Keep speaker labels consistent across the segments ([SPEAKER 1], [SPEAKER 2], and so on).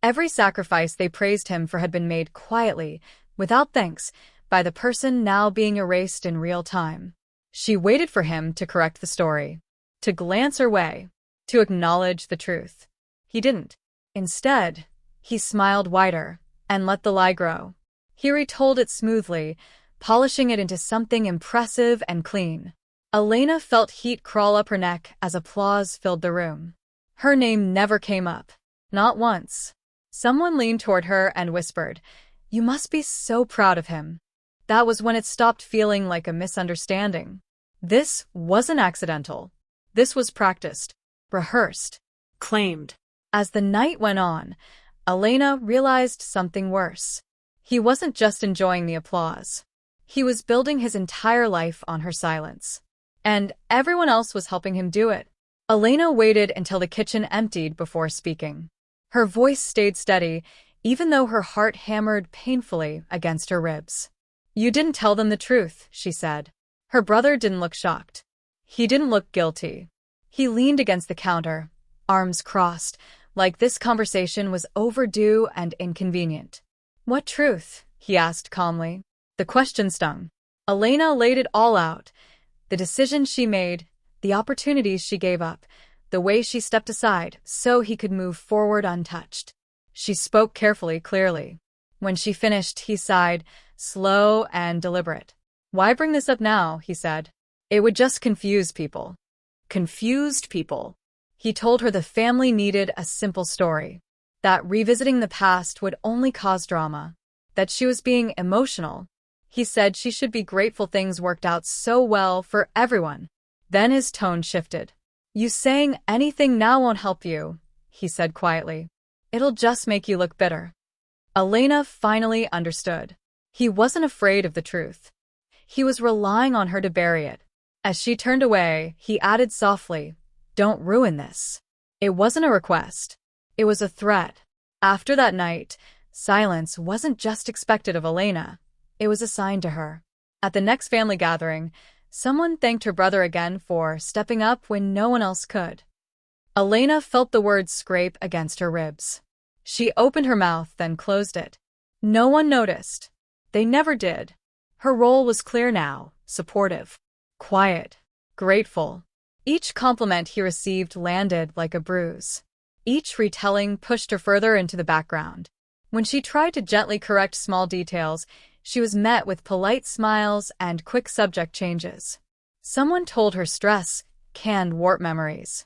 [SPEAKER 1] Every sacrifice they praised him for had been made quietly, without thanks, by the person now being erased in real time. She waited for him to correct the story, to glance her way, to acknowledge the truth. He didn't. Instead, he smiled wider and let the lie grow. He retold it smoothly, polishing it into something impressive and clean. Elena felt heat crawl up her neck as applause filled the room. Her name never came up. Not once. Someone leaned toward her and whispered, "You must be so proud of him." That was when it stopped feeling like a misunderstanding. This wasn't accidental. This was practiced, rehearsed, claimed. As the night went on, Elena realized something worse. He wasn't just enjoying the applause. He was building his entire life on her silence. And everyone else was helping him do it. Elena waited until the kitchen emptied before speaking. Her voice stayed steady, even though her heart hammered painfully against her ribs. "You didn't tell them the truth," she said. Her brother didn't look shocked. He didn't look guilty. He leaned against the counter, arms crossed, like this conversation was overdue and inconvenient. "What truth?" he asked calmly. The question stung. Elena laid it all out. The decisions she made, the opportunities she gave up, the way she stepped aside so he could move forward untouched. She spoke carefully, clearly. When she finished, he sighed, slow and deliberate. "Why bring this up now?" he said. "It would just confuse people." Confused people. He told her the family needed a simple story, that revisiting the past would only cause drama, that she was being emotional. He said she should be grateful things worked out so well for everyone. Then his tone shifted. "You saying anything now won't help you," he said quietly. "It'll just make you look bitter." Elena finally understood. He wasn't afraid of the truth. He was relying on her to bury it. As she turned away, he added softly, "Don't ruin this." It wasn't a request. It was a threat. After that night, silence wasn't just expected of Elena. It was assigned to her. At the next family gathering, someone thanked her brother again for stepping up when no one else could. Elena felt the words scrape against her ribs. She opened her mouth, then closed it. No one noticed. They never did. Her role was clear now, supportive, quiet, grateful. Each compliment he received landed like a bruise. Each retelling pushed her further into the background. When she tried to gently correct small details, she was met with polite smiles and quick subject changes. Someone told her stress canned warped memories.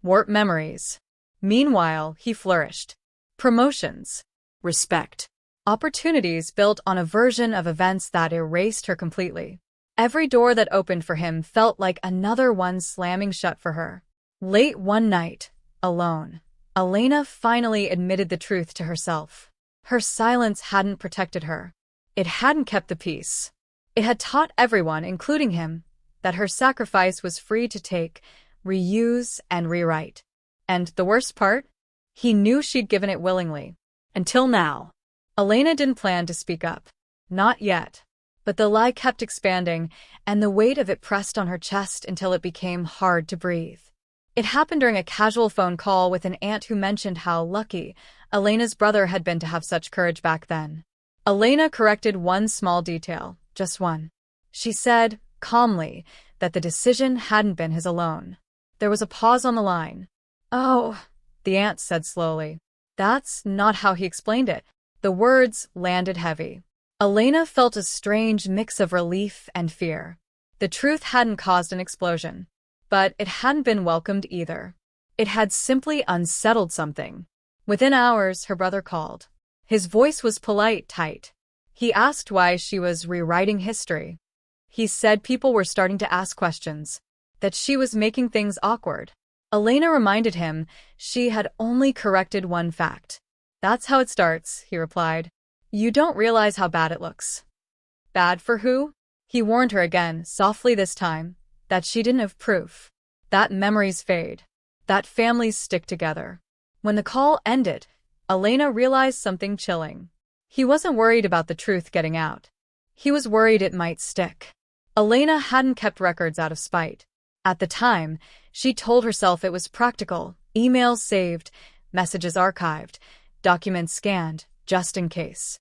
[SPEAKER 1] Warped memories. Meanwhile, he flourished. Promotions. Respect. Opportunities built on a version of events that erased her completely. Every door that opened for him felt like another one slamming shut for her. Late one night, alone, Elena finally admitted the truth to herself. Her silence hadn't protected her. It hadn't kept the peace. It had taught everyone, including him, that her sacrifice was free to take, reuse, and rewrite. And the worst part? He knew she'd given it willingly. Until now. Elena didn't plan to speak up. Not yet. But the lie kept expanding, and the weight of it pressed on her chest until it became hard to breathe. It happened during a casual phone call with an aunt who mentioned how lucky Elena's brother had been to have such courage back then. Elena corrected one small detail, just one. She said, calmly, that the decision hadn't been his alone. There was a pause on the line. "Oh," the aunt said slowly. That's not how he explained it. The words landed heavy. Elena felt a strange mix of relief and fear. The truth hadn't caused an explosion, but it hadn't been welcomed either. It had simply unsettled something. Within hours, her brother called. His voice was polite, tight. He asked why she was rewriting history. He said people were starting to ask questions, that she was making things awkward. Elena reminded him she had only corrected one fact. "That's how it starts," he replied. "You don't realize how bad it looks." Bad for who? He warned her again, softly this time, that she didn't have proof. That memories fade. That families stick together. When the call ended, Elena realized something chilling. He wasn't worried about the truth getting out. He was worried it might stick. Elena hadn't kept records out of spite. At the time, she told herself it was practical, emails saved, messages archived, documents scanned, just in case.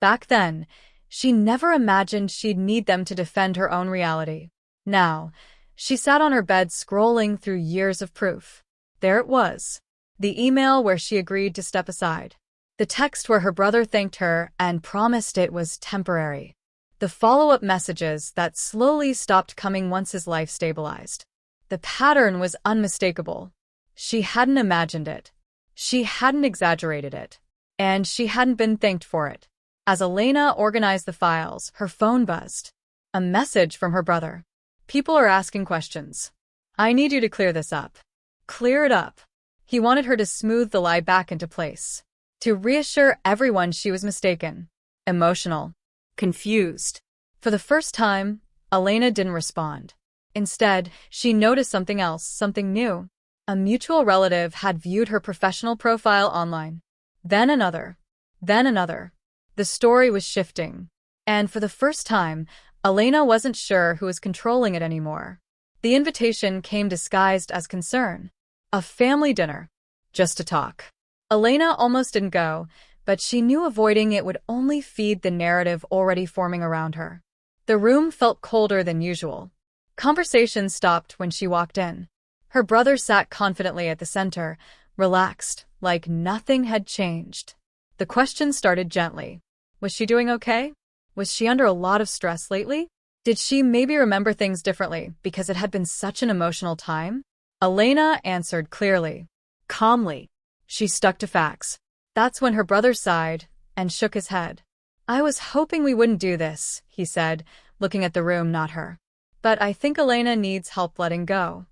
[SPEAKER 1] Back then, she never imagined she'd need them to defend her own reality. Now, she sat on her bed scrolling through years of proof. There it was. The email where she agreed to step aside. The text where her brother thanked her and promised it was temporary. The follow-up messages that slowly stopped coming once his life stabilized. The pattern was unmistakable. She hadn't imagined it. She hadn't exaggerated it. And she hadn't been thanked for it. As Elena organized the files, her phone buzzed. A message from her brother. People are asking questions. I need you to clear this up. Clear it up. He wanted her to smooth the lie back into place. To reassure everyone she was mistaken. Emotional. Confused. For the first time, Elena didn't respond. Instead, she noticed something else, something new. A mutual relative had viewed her professional profile online. Then another. Then another. The story was shifting. And for the first time, Elena wasn't sure who was controlling it anymore. The invitation came disguised as concern. A family dinner. Just to talk. Elena almost didn't go, but she knew avoiding it would only feed the narrative already forming around her. The room felt colder than usual. Conversation stopped when she walked in. Her brother sat confidently at the center, relaxed, like nothing had changed. The question started gently. Was she doing okay? Was she under a lot of stress lately? Did she maybe remember things differently because it had been such an emotional time? Elena answered clearly, calmly. She stuck to facts. That's when her brother sighed and shook his head. I was hoping we wouldn't do this, he said, looking at the room, not her. But I think Elena needs help letting go.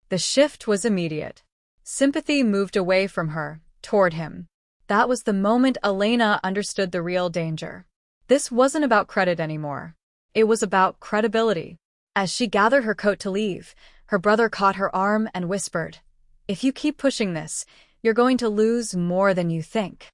[SPEAKER 1] The shift was immediate. Sympathy moved away from her, toward him. That was the moment Elena understood the real danger. This wasn't about credit anymore. It was about credibility. As she gathered her coat to leave, her brother caught her arm and whispered, if you keep pushing this, you're going to lose more than you think.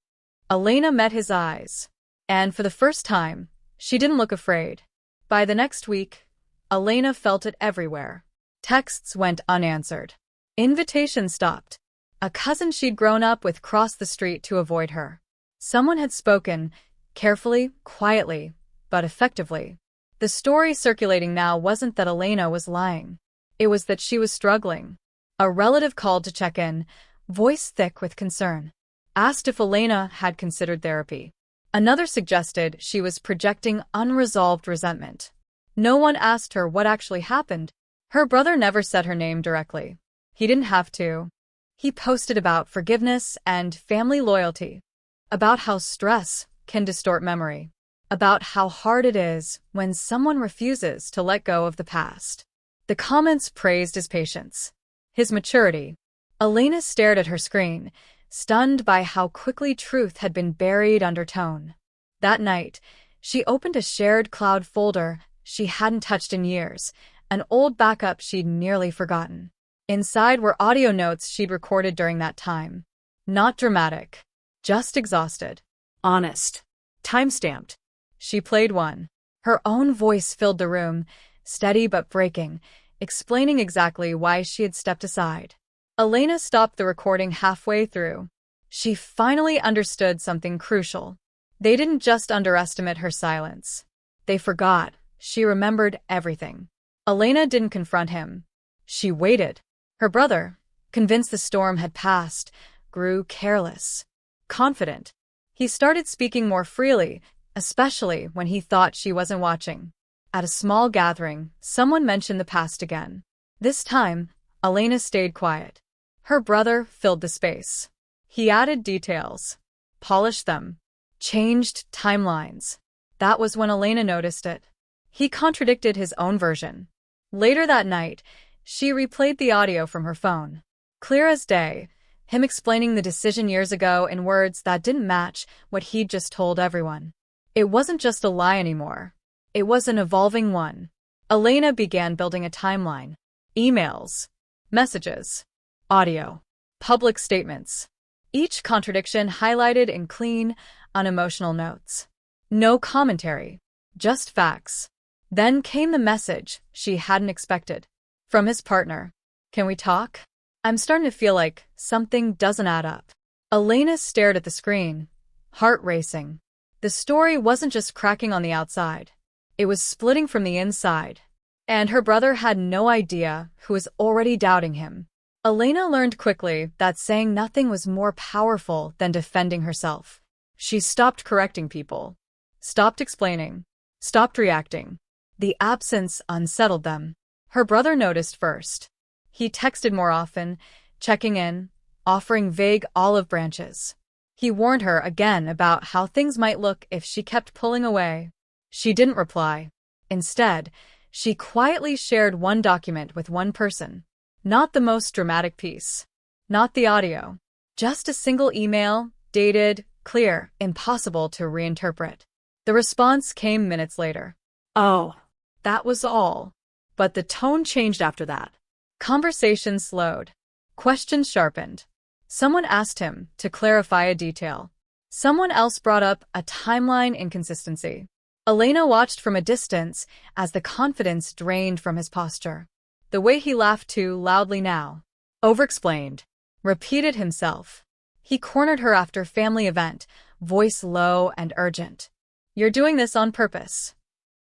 [SPEAKER 1] Elena met his eyes. And for the first time, she didn't look afraid. By the next week, Elena felt it everywhere. Texts went unanswered. Invitations stopped. A cousin she'd grown up with crossed the street to avoid her. Someone had spoken, carefully, quietly, but effectively. The story circulating now wasn't that Elena was lying. It was that she was struggling. A relative called to check in, voice thick with concern. Asked if Elena had considered therapy. Another suggested she was projecting unresolved resentment. No one asked her what actually happened. Her brother never said her name directly. He didn't have to. He posted about forgiveness and family loyalty. About how stress can distort memory. About how hard it is when someone refuses to let go of the past. The comments praised his patience. His maturity. Elena stared at her screen, stunned by how quickly truth had been buried under tone. That night, she opened a shared cloud folder she hadn't touched in years, an old backup she'd nearly forgotten. Inside were audio notes she'd recorded during that time. Not dramatic. Just exhausted. Honest. Time-stamped. She played one. Her own voice filled the room, steady but breaking, explaining exactly why she had stepped aside. Elena stopped the recording halfway through. She finally understood something crucial. They didn't just underestimate her silence. They forgot. She remembered everything. Elena didn't confront him. She waited. Her brother, convinced the storm had passed, grew careless. Confident. He started speaking more freely, especially when he thought she wasn't watching. At a small gathering, someone mentioned the past again. This time, Elena stayed quiet. Her brother filled the space. He added details, polished them, changed timelines. That was when Elena noticed it. He contradicted his own version. Later that night, she replayed the audio from her phone. Clear as day, him explaining the decision years ago in words that didn't match what he'd just told everyone. It wasn't just a lie anymore. It was an evolving one. Elena began building a timeline. Emails, messages, audio, public statements. Each contradiction highlighted in clean, unemotional notes. No commentary, just facts. Then came the message she hadn't expected. From his partner. Can we talk? I'm starting to feel like something doesn't add up. Elena stared at the screen, heart racing. The story wasn't just cracking on the outside. It was splitting from the inside. And her brother had no idea who was already doubting him. Elena learned quickly that saying nothing was more powerful than defending herself. She stopped correcting people, stopped explaining, stopped reacting. The absence unsettled them. Her brother noticed first. He texted more often, checking in, offering vague olive branches. He warned her again about how things might look if she kept pulling away. She didn't reply. Instead, she quietly shared one document with one person. Not the most dramatic piece. Not the audio. Just a single email, dated, clear, impossible to reinterpret. The response came minutes later. Oh, that was all. But the tone changed after that. Conversation slowed. Questions sharpened. Someone asked him to clarify a detail. Someone else brought up a timeline inconsistency. Elena watched from a distance as the confidence drained from his posture. The way he laughed too loudly now. Overexplained. Repeated himself. He cornered her after family event, voice low and urgent. You're doing this on purpose.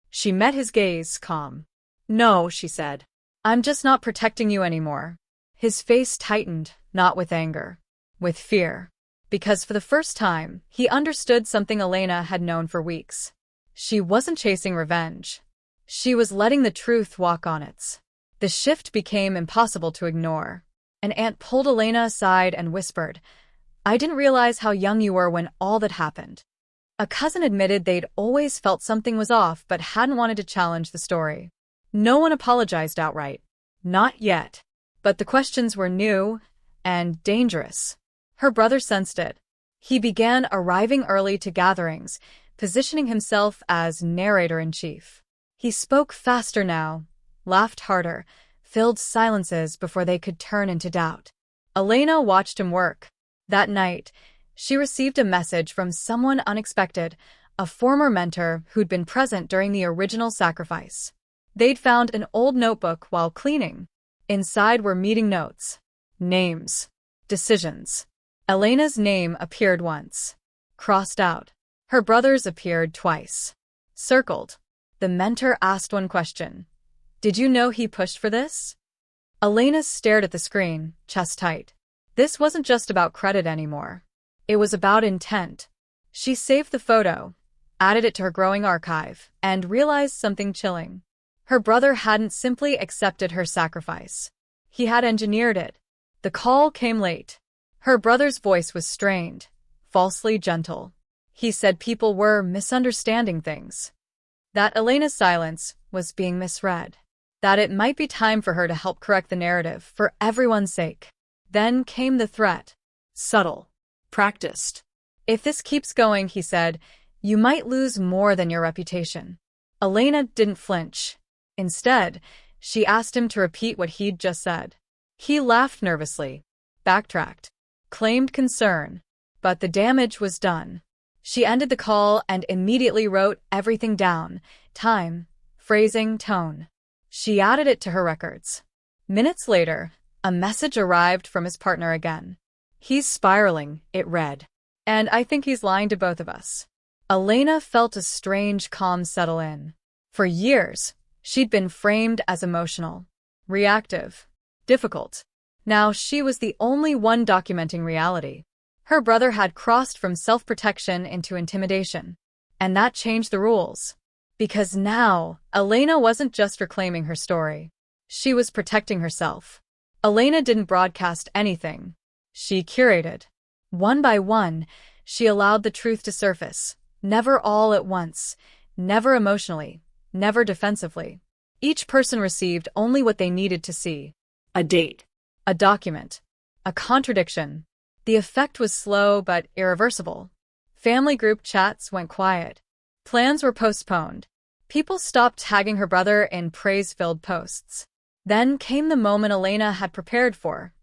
[SPEAKER 1] She met his gaze, calm. No, she said. I'm just not protecting you anymore. His face tightened, not with anger. With fear. Because for the first time, he understood something Elena had known for weeks. She wasn't chasing revenge. She was letting the truth walk on its. The shift became impossible to ignore. An aunt pulled Elena aside and whispered, I didn't realize how young you were when all that happened. A cousin admitted they'd always felt something was off but hadn't wanted to challenge the story. No one apologized outright. Not yet. But the questions were new and dangerous. Her brother sensed it. He began arriving early to gatherings, positioning himself as narrator-in-chief. He spoke faster now, laughed harder, filled silences before they could turn into doubt. Elena watched him work. That night, she received a message from someone unexpected, a former mentor who'd been present during the original sacrifice. They'd found an old notebook while cleaning. Inside were meeting notes, names, decisions. Elena's name appeared once, crossed out. Her brother's appeared twice, circled. The mentor asked one question. Did you know he pushed for this? Elena stared at the screen, chest tight. This wasn't just about credit anymore. It was about intent. She saved the photo, added it to her growing archive, and realized something chilling. Her brother hadn't simply accepted her sacrifice. He had engineered it. The call came late. Her brother's voice was strained, falsely gentle. He said people were misunderstanding things. That Elena's silence was being misread. That it might be time for her to help correct the narrative for everyone's sake. Then came the threat. Subtle. Practiced. If this keeps going, he said, you might lose more than your reputation. Elena didn't flinch. Instead, she asked him to repeat what he'd just said. He laughed nervously, backtracked, claimed concern, but the damage was done. She ended the call and immediately wrote everything down, time, phrasing, tone. She added it to her records. Minutes later, a message arrived from his partner again. He's spiraling, it read. And I think he's lying to both of us. Elena felt a strange calm settle in. For years, she'd been framed as emotional, reactive, difficult. Now she was the only one documenting reality. Her brother had crossed from self-protection into intimidation. And that changed the rules. Because now, Elena wasn't just reclaiming her story. She was protecting herself. Elena didn't broadcast anything. She curated. One by one, she allowed the truth to surface. Never all at once. Never emotionally. Never defensively. Each person received only what they needed to see. A date. A document. A contradiction. The effect was slow but irreversible. Family group chats went quiet. Plans were postponed. People stopped tagging her brother in praise-filled posts. Then came the moment Elena had prepared for,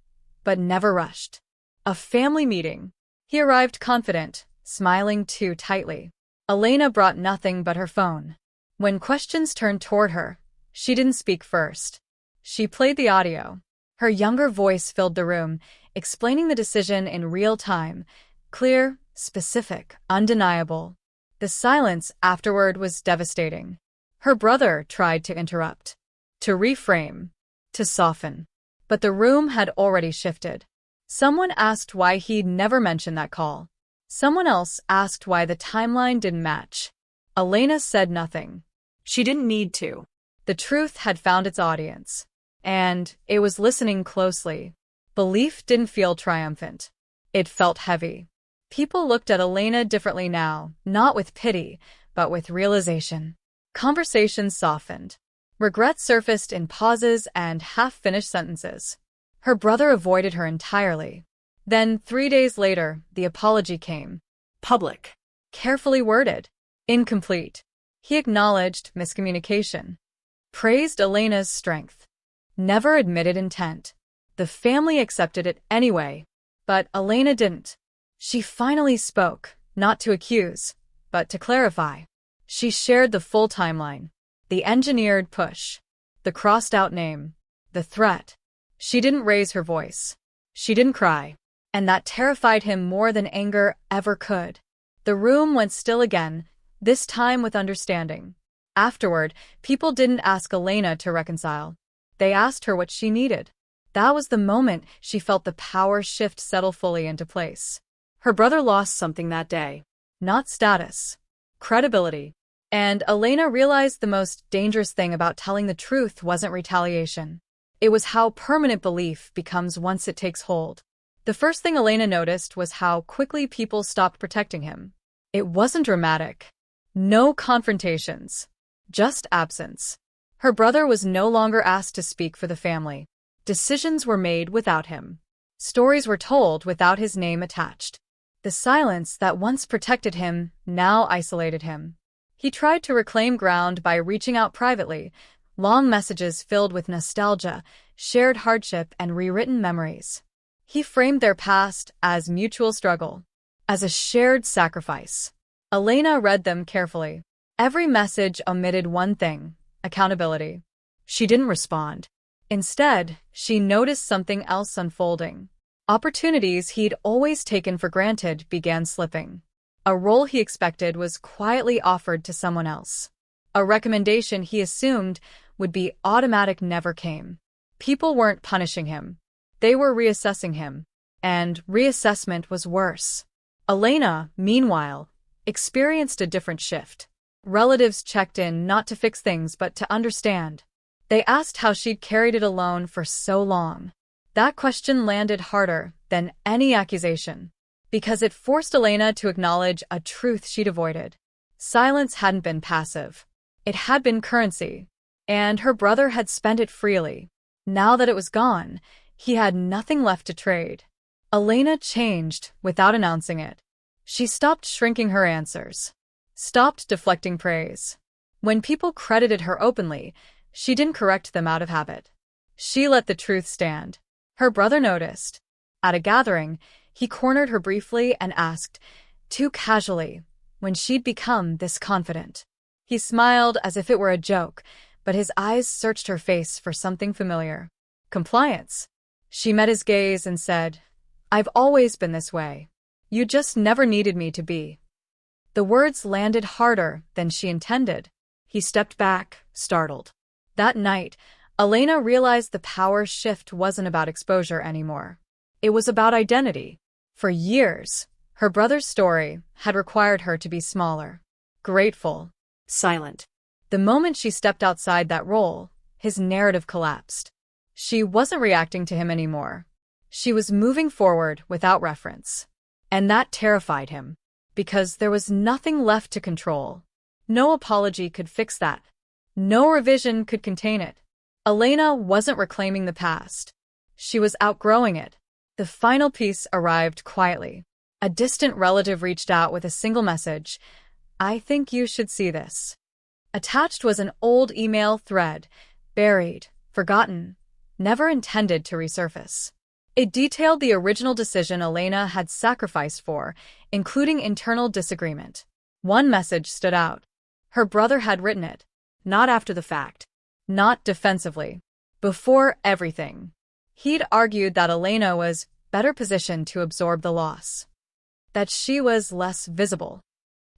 [SPEAKER 1] but never rushed. A family meeting. He arrived confident, smiling too tightly. Elena brought nothing but her phone. When questions turned toward her, she didn't speak first. She played the audio. Her younger voice filled the room, explaining the decision in real time, clear, specific, undeniable. The silence afterward was devastating. Her brother tried to interrupt, to reframe, to soften. But the room had already shifted. Someone asked why he'd never mentioned that call. Someone else asked why the timeline didn't match. Elena said nothing. She didn't need to. The truth had found its audience, and it was listening closely. Belief didn't feel triumphant. It felt heavy. People looked at Elena differently now, not with pity, but with realization. Conversations softened. Regret surfaced in pauses and half-finished sentences. Her brother avoided her entirely. Then, 3 days later, the apology came. Public. Carefully worded. Incomplete. He acknowledged miscommunication. Praised Elena's strength. Never admitted intent. The family accepted it anyway. But Elena didn't. She finally spoke, not to accuse, but to clarify. She shared the full timeline. The engineered push. The crossed-out name. The threat. She didn't raise her voice. She didn't cry. And that terrified him more than anger ever could. The room went still again, this time with understanding. Afterward, people didn't ask Elena to reconcile. They asked her what she needed. That was the moment she felt the power shift settle fully into place. Her brother lost something that day. Not status. Credibility. And Elena realized the most dangerous thing about telling the truth wasn't retaliation. It was how permanent belief becomes once it takes hold. The first thing Elena noticed was how quickly people stopped protecting him. It wasn't dramatic. No confrontations. Just absence. Her brother was no longer asked to speak for the family. Decisions were made without him. Stories were told without his name attached. The silence that once protected him now isolated him. He tried to reclaim ground by reaching out privately, long messages filled with nostalgia, shared hardship, and rewritten memories. He framed their past as mutual struggle, as a shared sacrifice. Elena read them carefully. Every message omitted one thing: accountability. She didn't respond. Instead, she noticed something else unfolding. Opportunities he'd always taken for granted began slipping. A role he expected was quietly offered to someone else. A recommendation he assumed would be automatic never came. People weren't punishing him. They were reassessing him. And reassessment was worse. Elena, meanwhile, experienced a different shift. Relatives checked in not to fix things but to understand. They asked how she'd carried it alone for so long. That question landed harder than any accusation, because it forced Elena to acknowledge a truth she'd avoided. Silence hadn't been passive. It had been currency, and her brother had spent it freely. Now that it was gone, he had nothing left to trade. Elena changed without announcing it. She stopped shrinking her answers, stopped deflecting praise. When people credited her openly, she didn't correct them out of habit. She let the truth stand. Her brother noticed. At a gathering, he cornered her briefly and asked, too casually, when she'd become this confident. He smiled as if it were a joke, but his eyes searched her face for something familiar. Compliance. She met his gaze and said, "I've always been this way. You just never needed me to be." The words landed harder than she intended. He stepped back, startled. That night, Elena realized the power shift wasn't about exposure anymore. It was about identity. For years, her brother's story had required her to be smaller, grateful, silent. The moment she stepped outside that role, his narrative collapsed. She wasn't reacting to him anymore. She was moving forward without reference. And that terrified him, because there was nothing left to control. No apology could fix that. No revision could contain it. Elena wasn't reclaiming the past. She was outgrowing it. The final piece arrived quietly. A distant relative reached out with a single message, "I think you should see this." Attached was an old email thread, buried, forgotten, never intended to resurface. It detailed the original decision Elena had sacrificed for, including internal disagreement. One message stood out. Her brother had written it, not after the fact, not defensively, before everything. He'd argued that Elena was better positioned to absorb the loss. That she was less visible.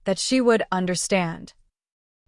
[SPEAKER 1] That she would understand.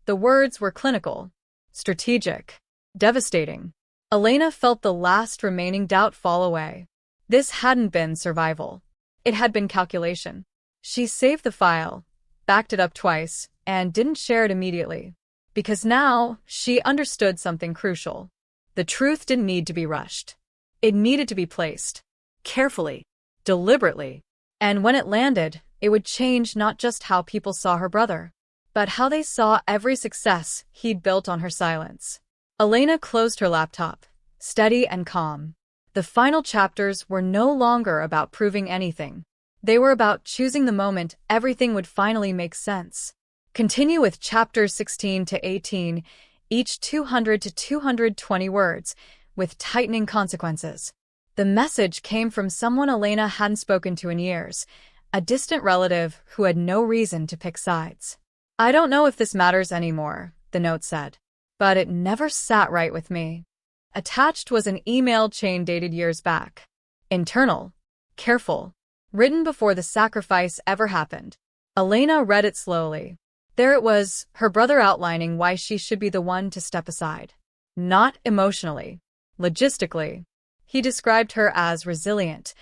[SPEAKER 1] The words were clinical, strategic, devastating. Elena felt the last remaining doubt fall away. This hadn't been survival. It had been calculation. She saved the file, backed it up twice, and didn't share it immediately. Because now, she understood something crucial. The truth didn't need to be rushed. It needed to be placed. Carefully. Deliberately. And when it landed, it would change not just how people saw her brother, but how they saw every success he'd built on her silence. Elena closed her laptop, steady and calm. The final chapters were no longer about proving anything. They were about choosing the moment everything would finally make sense. Continue with chapters 16 to 18, each 200 to 220 words, with tightening consequences. The message came from someone Elena hadn't spoken to in years, a distant relative who had no reason to pick sides. "I don't know if this matters anymore," the note said, "but it never sat right with me." Attached was an email chain dated years back. Internal. Careful. Written before the sacrifice ever happened. Elena read it slowly. There it was, her brother outlining why she should be the one to step aside. Not emotionally. Logistically. He described her as resilient,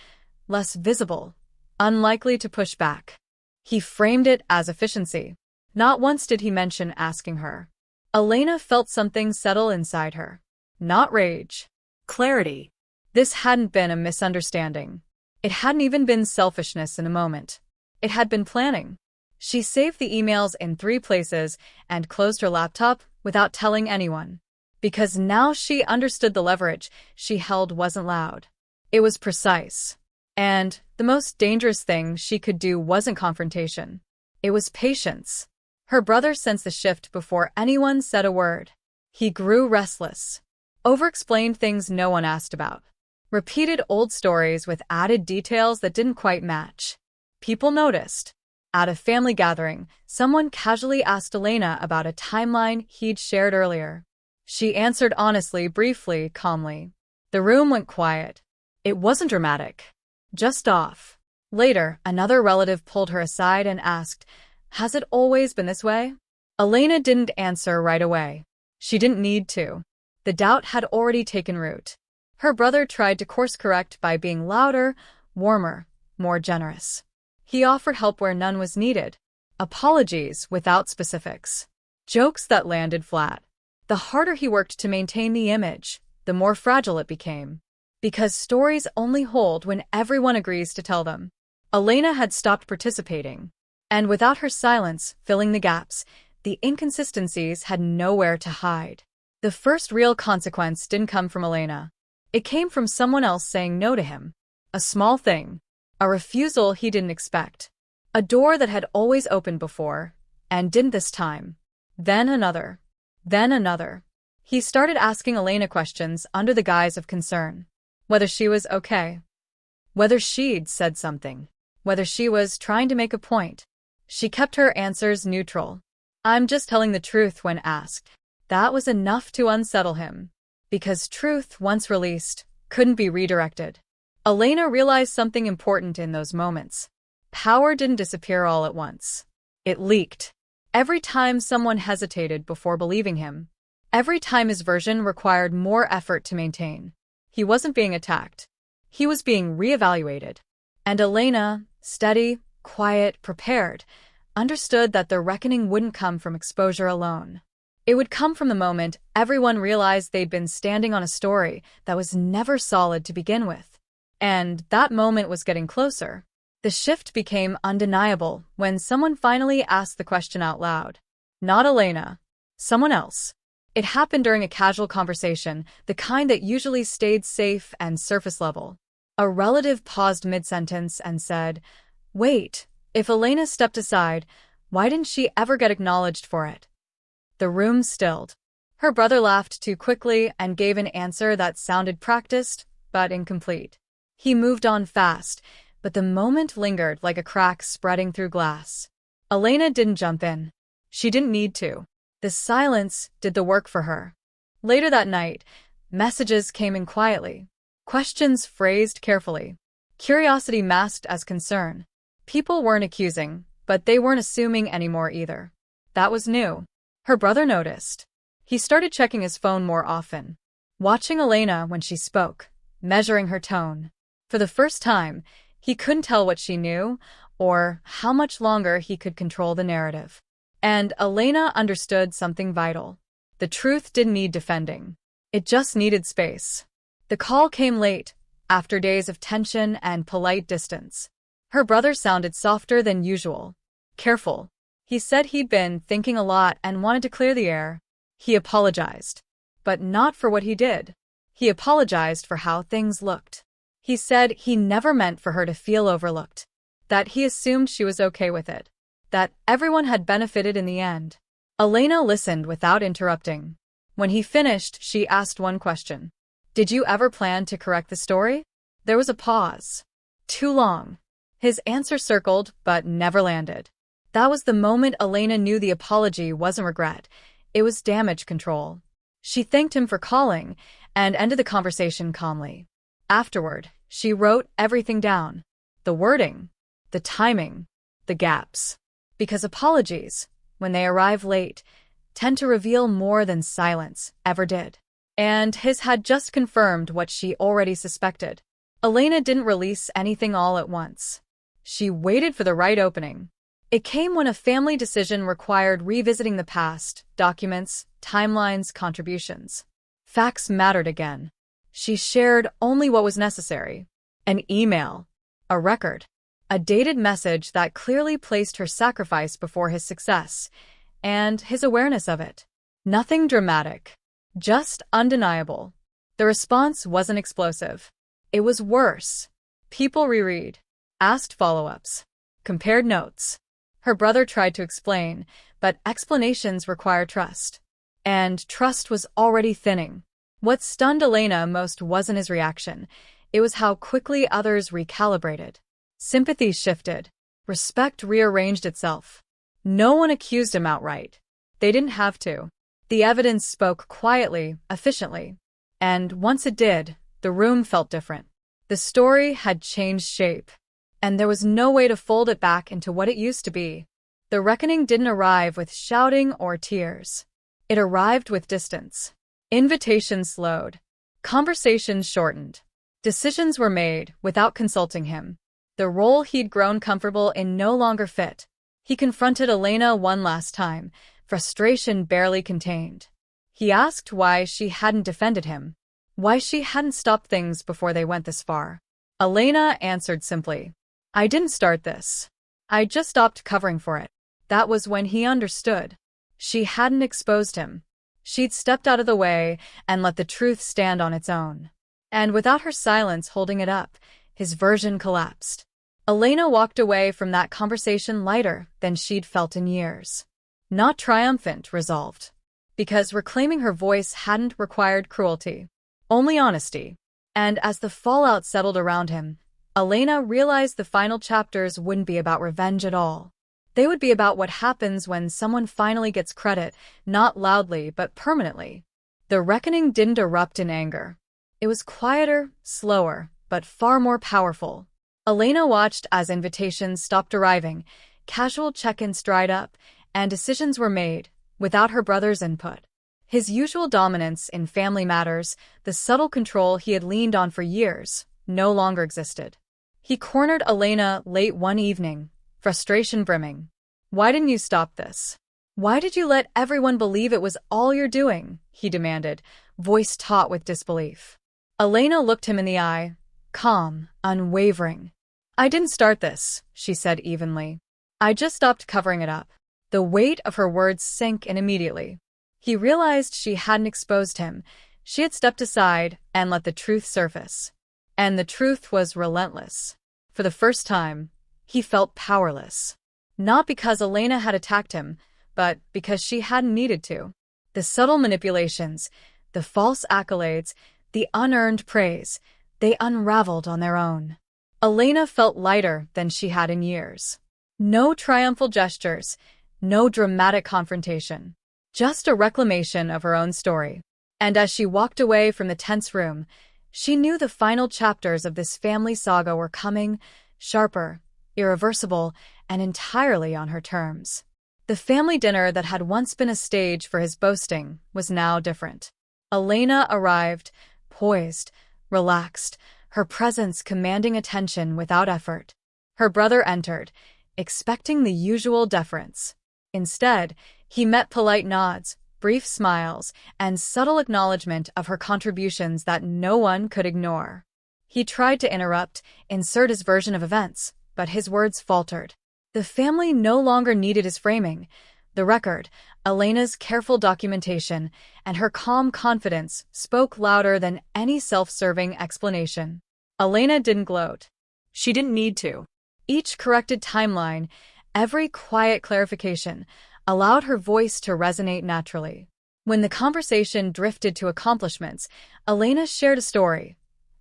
[SPEAKER 1] less visible, unlikely to push back. He framed it as efficiency. Not once did he mention asking her. Elena felt something settle inside her. Not rage. Clarity. This hadn't been a misunderstanding. It hadn't even been selfishness in a moment. It had been planning. She saved the emails in 3 places and closed her laptop without telling anyone. Because now she understood the leverage she held wasn't loud. It was precise. And the most dangerous thing she could do wasn't confrontation. It was patience. Her brother sensed the shift before anyone said a word. He grew restless. Over-explained things no one asked about. Repeated old stories with added details that didn't quite match. People noticed. At a family gathering, someone casually asked Elena about a timeline he'd shared earlier. She answered honestly, briefly, calmly. The room went quiet. It wasn't dramatic. Just off. Later, another relative pulled her aside and asked, "Has it always been this way?" Elena didn't answer right away. She didn't need to. The doubt had already taken root. Her brother tried to course-correct by being louder, warmer, more generous. He offered help where none was needed. Apologies without specifics. Jokes that landed flat. The harder he worked to maintain the image, the more fragile it became. Because stories only hold when everyone agrees to tell them. Elena had stopped participating. And without her silence filling the gaps, the inconsistencies had nowhere to hide. The first real consequence didn't come from Elena. It came from someone else saying no to him. A small thing. A refusal he didn't expect. A door that had always opened before, and didn't this time. Then another. Then another. He started asking Elena questions under the guise of concern. Whether she was okay. Whether she'd said something. Whether she was trying to make a point. She kept her answers neutral. "I'm just telling the truth" when asked. That was enough to unsettle him. Because truth, once released, couldn't be redirected. Elena realized something important in those moments. Power didn't disappear all at once. It leaked. Every time someone hesitated before believing him. Every time his version required more effort to maintain. He wasn't being attacked. He was being reevaluated. And Elena, steady, quiet, prepared, understood that the reckoning wouldn't come from exposure alone. It would come from the moment everyone realized they'd been standing on a story that was never solid to begin with. And that moment was getting closer. The shift became undeniable when someone finally asked the question out loud. Not Elena. Someone else. It happened during a casual conversation, the kind that usually stayed safe and surface level. A relative paused mid-sentence and said, "Wait, if Elena stepped aside, why didn't she ever get acknowledged for it?" The room stilled. Her brother laughed too quickly and gave an answer that sounded practiced, but incomplete. He moved on fast, but the moment lingered like a crack spreading through glass. Elena didn't jump in. She didn't need to. The silence did the work for her. Later that night, messages came in quietly. Questions phrased carefully. Curiosity masked as concern. People weren't accusing, but they weren't assuming anymore either. That was new. Her brother noticed. He started checking his phone more often, watching Elena when she spoke, measuring her tone. For the first time, he couldn't tell what she knew or how much longer he could control the narrative. And Elena understood something vital. The truth didn't need defending. It just needed space. The call came late, after days of tension and polite distance. Her brother sounded softer than usual. Careful. He said he'd been thinking a lot and wanted to clear the air. He apologized. But not for what he did. He apologized for how things looked. He said he never meant for her to feel overlooked. That he assumed she was okay with it. That everyone had benefited in the end. Elena listened without interrupting. When he finished, she asked one question. Did you ever plan to correct the story? There was a pause. Too long. His answer circled, but never landed. That was the moment Elena knew the apology wasn't regret. It was damage control. She thanked him for calling and ended the conversation calmly. Afterward, she wrote everything down. The wording, the timing, the gaps. Because apologies, when they arrive late, tend to reveal more than silence ever did. And his had just confirmed what she already suspected. Elena didn't release anything all at once. She waited for the right opening. It came when a family decision required revisiting the past, documents, timelines, contributions. Facts mattered again. She shared only what was necessary. An email, a record, a dated message that clearly placed her sacrifice before his success, and his awareness of it. Nothing dramatic, just undeniable. The response wasn't explosive. It was worse. People reread, asked follow-ups, compared notes. Her brother tried to explain, but explanations require trust. And trust was already thinning. What stunned Elena most wasn't his reaction. It was how quickly others recalibrated. Sympathy shifted. Respect rearranged itself. No one accused him outright. They didn't have to. The evidence spoke quietly, efficiently. And once it did, the room felt different. The story had changed shape. And there was no way to fold it back into what it used to be. The reckoning didn't arrive with shouting or tears. It arrived with distance. Invitations slowed. Conversations shortened. Decisions were made without consulting him. The role he'd grown comfortable in no longer fit. He confronted Elena one last time, frustration barely contained. He asked why she hadn't defended him, why she hadn't stopped things before they went this far. Elena answered simply, I didn't start this. I just stopped covering for it. That was when he understood. She hadn't exposed him. She'd stepped out of the way and let the truth stand on its own. And without her silence holding it up, his version collapsed. Elena walked away from that conversation lighter than she'd felt in years. Not triumphant, resolved. Because reclaiming her voice hadn't required cruelty. Only honesty. And as the fallout settled around him, Elena realized the final chapters wouldn't be about revenge at all. They would be about what happens when someone finally gets credit, not loudly but permanently. The reckoning didn't erupt in anger. It was quieter, slower, but far more powerful. Elena watched as invitations stopped arriving, casual check-ins dried up, and decisions were made, without her brother's input. His usual dominance in family matters, the subtle control he had leaned on for years, no longer existed. He cornered Elena late one evening, frustration brimming. Why didn't you stop this? Why did you let everyone believe it was all you're doing? He demanded, voice taut with disbelief. Elena looked him in the eye, calm, unwavering. I didn't start this, she said evenly. I just stopped covering it up. The weight of her words sank in immediately. He realized she hadn't exposed him. She had stepped aside and let the truth surface. And the truth was relentless. For the first time, he felt powerless. Not because Elena had attacked him, but because she hadn't needed to. The subtle manipulations, the false accolades, the unearned praise, they unraveled on their own. Elena felt lighter than she had in years. No triumphal gestures, no dramatic confrontation. Just a reclamation of her own story. And as she walked away from the tense room, She knew the final chapters of this family saga were coming, sharper, irreversible, and entirely on her terms. The family dinner that had once been a stage for his boasting was now different. Elena arrived, poised, relaxed, her presence commanding attention without effort. Her brother entered, expecting the usual deference. Instead, he met polite nods, brief smiles, and subtle acknowledgement of her contributions that no one could ignore. He tried to interrupt, insert his version of events, but his words faltered. The family no longer needed his framing. The record, Elena's careful documentation, and her calm confidence spoke louder than any self-serving explanation. Elena didn't gloat. She didn't need to. Each corrected timeline, every quiet clarification, allowed her voice to resonate naturally. When the conversation drifted to accomplishments, Elena shared a story,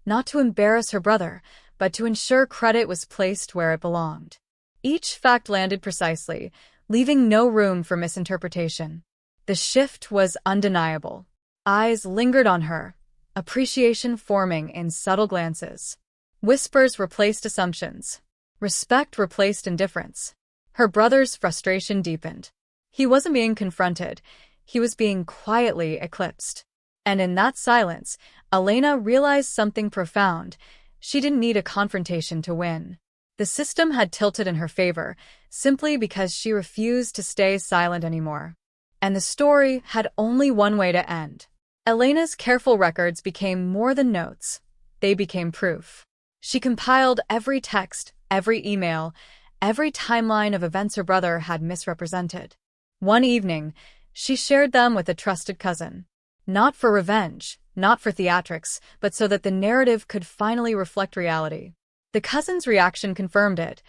[SPEAKER 1] not to embarrass her brother, but to ensure credit was placed where it belonged. Each fact landed precisely, leaving no room for misinterpretation. The shift was undeniable. Eyes lingered on her, appreciation forming in subtle glances. Whispers replaced assumptions. Respect replaced indifference. Her brother's frustration deepened. He wasn't being confronted, he was being quietly eclipsed. And in that silence, Elena realized something profound. She didn't need a confrontation to win. The system had tilted in her favor, simply because she refused to stay silent anymore. And the story had only one way to end. Elena's careful records became more than notes. They became proof. She compiled every text, every email, every timeline of events her brother had misrepresented. One evening, she shared them with a trusted cousin. Not for revenge, not for theatrics, but so that the narrative could finally reflect reality. The cousin's reaction confirmed it.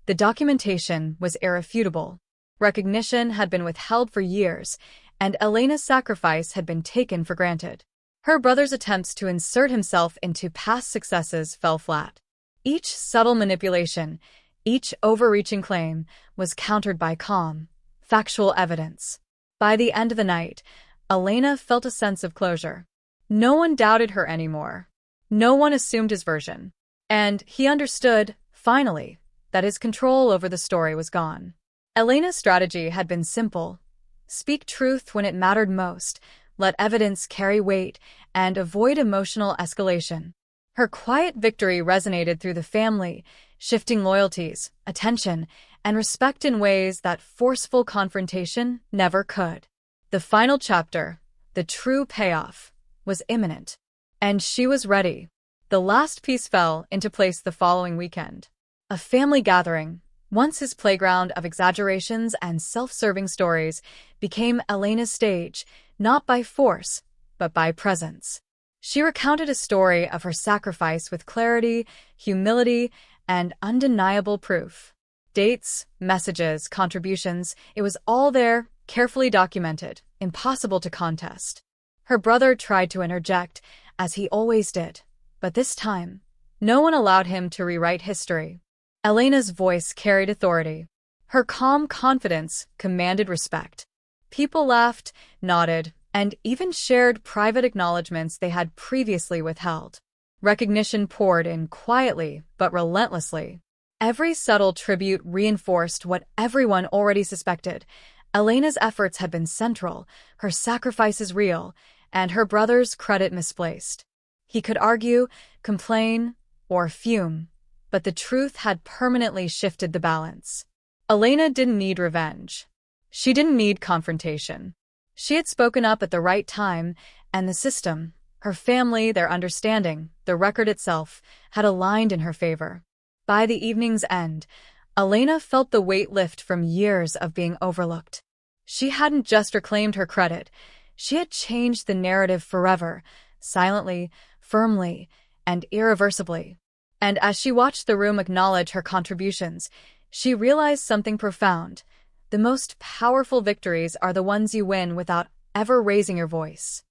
[SPEAKER 1] The documentation was irrefutable. Recognition had been withheld for years, and Elena's sacrifice had been taken for granted. Her brother's attempts to insert himself into past successes fell flat. Each subtle manipulation, each overreaching claim, was countered by calm, factual evidence. By the end of the night, Elena felt a sense of closure. No one doubted her anymore. No one assumed his version. And he understood, finally, that his control over the story was gone. Elena's strategy had been simple. Speak truth when it mattered most, let evidence carry weight, and avoid emotional escalation. Her quiet victory resonated through the family, shifting loyalties, attention, and respect in ways that forceful confrontation never could. The final chapter, the true payoff, was imminent. And she was ready. The last piece fell into place the following weekend. A family gathering, once his playground of exaggerations and self-serving stories, became Elena's stage, not by force, but by presence. She recounted a story of her sacrifice with clarity, humility, and undeniable proof. Dates, messages, contributions, it was all there, carefully documented, impossible to contest. Her brother tried to interject, as he always did, but this time, no one allowed him to rewrite history. Elena's voice carried authority. Her calm confidence commanded respect. People laughed, nodded, and even shared private acknowledgments they had previously withheld. Recognition poured in quietly but relentlessly. Every subtle tribute reinforced what everyone already suspected. Elena's efforts had been central, her sacrifices real, and her brother's credit misplaced. He could argue, complain, or fume, but the truth had permanently shifted the balance. Elena didn't need revenge. She didn't need confrontation. She had spoken up at the right time, and the system, her family, their understanding, the record itself, had aligned in her favor. By the evening's end, Elena felt the weight lift from years of being overlooked. She hadn't just reclaimed her credit, she had changed the narrative forever, silently, firmly, and irreversibly. And as she watched the room acknowledge her contributions, she realized something profound. The most powerful victories are the ones you win without ever raising your voice.